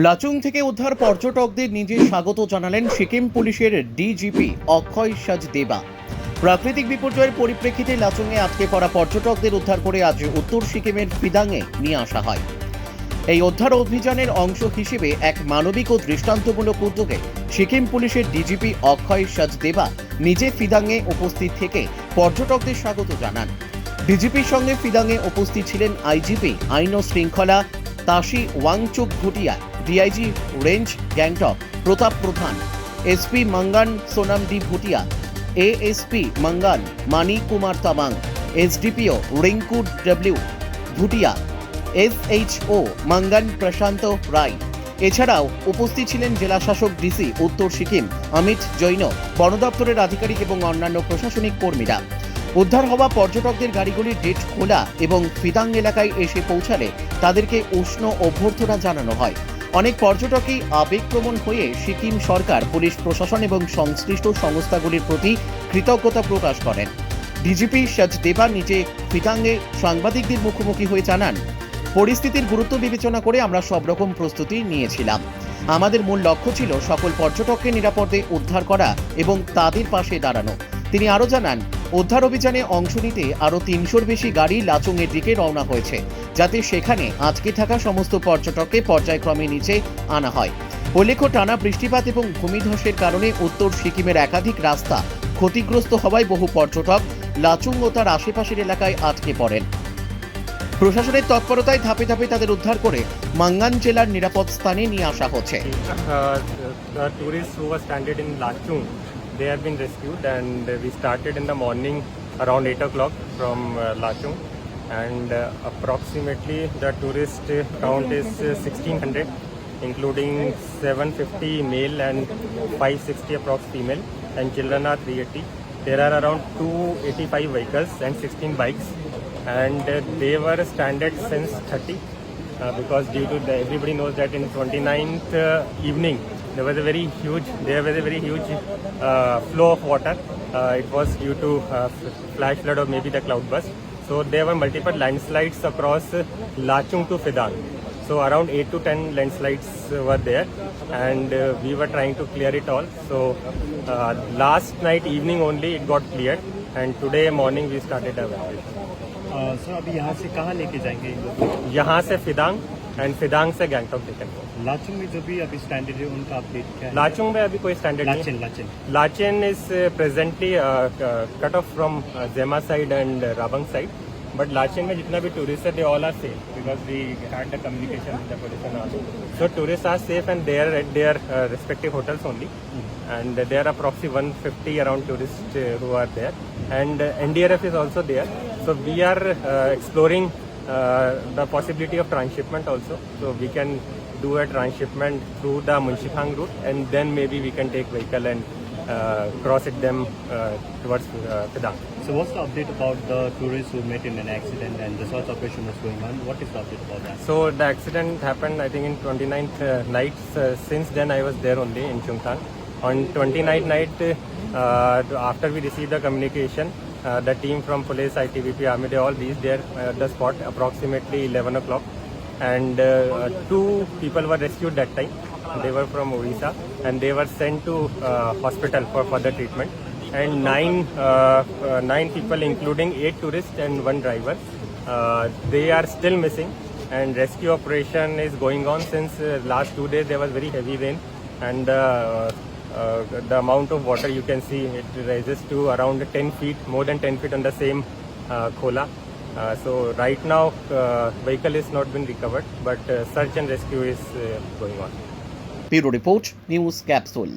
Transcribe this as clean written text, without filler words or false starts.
লাচুং থেকে উদ্ধার পর্যটকদের নিজে স্বাগত জানালেন সিকিম পুলিশের ডিজিপি অক্ষয় সাজদেবা। প্রাকৃতিক বিপর্যয়ের পরিপ্রেক্ষিতে লাচুংয়ে আটকে পড়া পর্যটকদের উদ্ধার করে আজ উত্তর সিকিমের ফিদাংয়ে নিয়ে আসা হয়। এই উদ্ধার অভিযানের অংশ হিসেবে এক মানবিক ও দৃষ্টান্তমূলক উদ্যোগে সিকিম পুলিশের ডিজিপি অক্ষয় সাজদেবা নিজে ফিদাংয়ে উপস্থিত থেকে পর্যটকদের স্বাগত জানান। ডিজিপির সঙ্গে ফিদাংয়ে উপস্থিত ছিলেন আইজিপি আইন ও শৃঙ্খলা Tashi Wangchuk Bhutia, DIG range Gangtok Pratap Pradhan, SP Mangan সোনামডি Bhutia, ASP Mangan Mani Kumar Tamang, SDPO Rinku W Bhutia, SHO Mangan Prashant Rai. এছাড়াও উপস্থিত ছিলেন জেলা শাসক ডিসি উত্তর সিকিম অমিত জৈন, বন দপ্তরের আধিকারিক এবং অন্যান্য প্রশাসনিক কর্মীরা। উদ্ধার হওয়া পর্যটকদের গাড়িগুলির গেট খোলা এবং ফিদাং এলাকায় এসে পৌঁছালে তাদেরকে উষ্ণ অভ্যর্থনা জানানো হয়। অনেক পর্যটকই আবেগপ্রবণ হয়ে সিকিম সরকার, পুলিশ প্রশাসন এবং সংশ্লিষ্ট সংস্থাগুলির প্রতি কৃতজ্ঞতা প্রকাশ করেন। ডিজিপি সাজদেবা নিজে ফিদাংয়ে সাংবাদিকদের মুখোমুখি হয়ে জানান, পরিস্থিতির গুরুত্ব বিবেচনা করে আমরা সব রকম প্রস্তুতি নিয়েছিলাম। আমাদের মূল লক্ষ্য ছিল সকল পর্যটককে নিরাপদে উদ্ধার করা এবং তাদের পাশে দাঁড়ানো। তিনি আরও জানান, উদ্ধার অভিযানে অংশ নিতে আরও ৩০০-র বেশি গাড়ি লাচুংয়ের দিকে রওনা হয়েছে, যাতে সেখানে আটকে থাকা সমস্ত পর্যটককে পর্যায়ক্রমে নিচে আনা হয়। উল্লেখ্য, টানা বৃষ্টিপাত এবং ভূমিধসের কারণে উত্তর সিকিমের একাধিক রাস্তা ক্ষতিগ্রস্ত হওয়ায় বহু পর্যটক লাচুং ও তার আশেপাশের এলাকায় আটকে পড়েন। প্রশাসনের তৎপরতায় ধাপে ধাপে তাদের উদ্ধার করে মাঙ্গান জেলার নিরাপদ স্থানে নিয়ে আসা হচ্ছে। The tourists who were stranded in Lachung, they have been rescued, and we started in the morning around 8 o'clock from Lachung, and approximately the tourist count is 1600, including 750 male and 560 approx female, and children are 380. There are around 285 vehicles and 16 bikes, and they were stranded since 30 because due to everybody knows that in 29th evening there was a very huge flow of water. It was due to flash flood or maybe the cloud burst. So there were multiple landslides across Lachung to Fidang. So around 8 to 10 landslides were there, and we were trying to clear it all. So last night evening only it got cleared, and today morning we started evacuation. Sir अभी यहाँ से कहाँ लेके जाएंगे इन लोग? यहाँ से फिदांग and फिदांग से गैंगटॉक टेकन। लाचुंग में जो भी अभी स्टैंडर्ड है उनका अपडेट क्या है? लाचुंग में अभी कोई स्टैंडर्ड नहीं है। Lachen is presently cut off from Zema side and Rabang side, but Lachen में जितना भी टूरिस्ट है they all are safe because we had the communication with the police and all. So tourists are safe and they are at their respective hotels only, and there are approximately 150 around tourists who are there, and NDRF is also there. So we are exploring the possibility of transshipment also. So we can do a transshipment through the Munshikang route, and then maybe we can take vehicle and cross it them towards Fidang. So what's the update about the tourists who met in an accident and the search operation was going on? What is the update about that? So the accident happened I think in 29th night. Since then I was there only in Chungthang. On 29th night, after we received the communication, the team from police, ITBP, army, they all reached there at the spot approximately 11 o'clock, and 2 people were rescued that time. They were from Odisha, and they were sent to hospital for further treatment, and 9 people including 8 tourists and 1 driver, they are still missing, and rescue operation is going on since last 2 days. There was very heavy rain, and the amount of water you can see it rises to around 10 feet, more than 10 feet on the same khola. So right now vehicle is not been recovered, but search and rescue is going on. Bureau Report, News Capsule.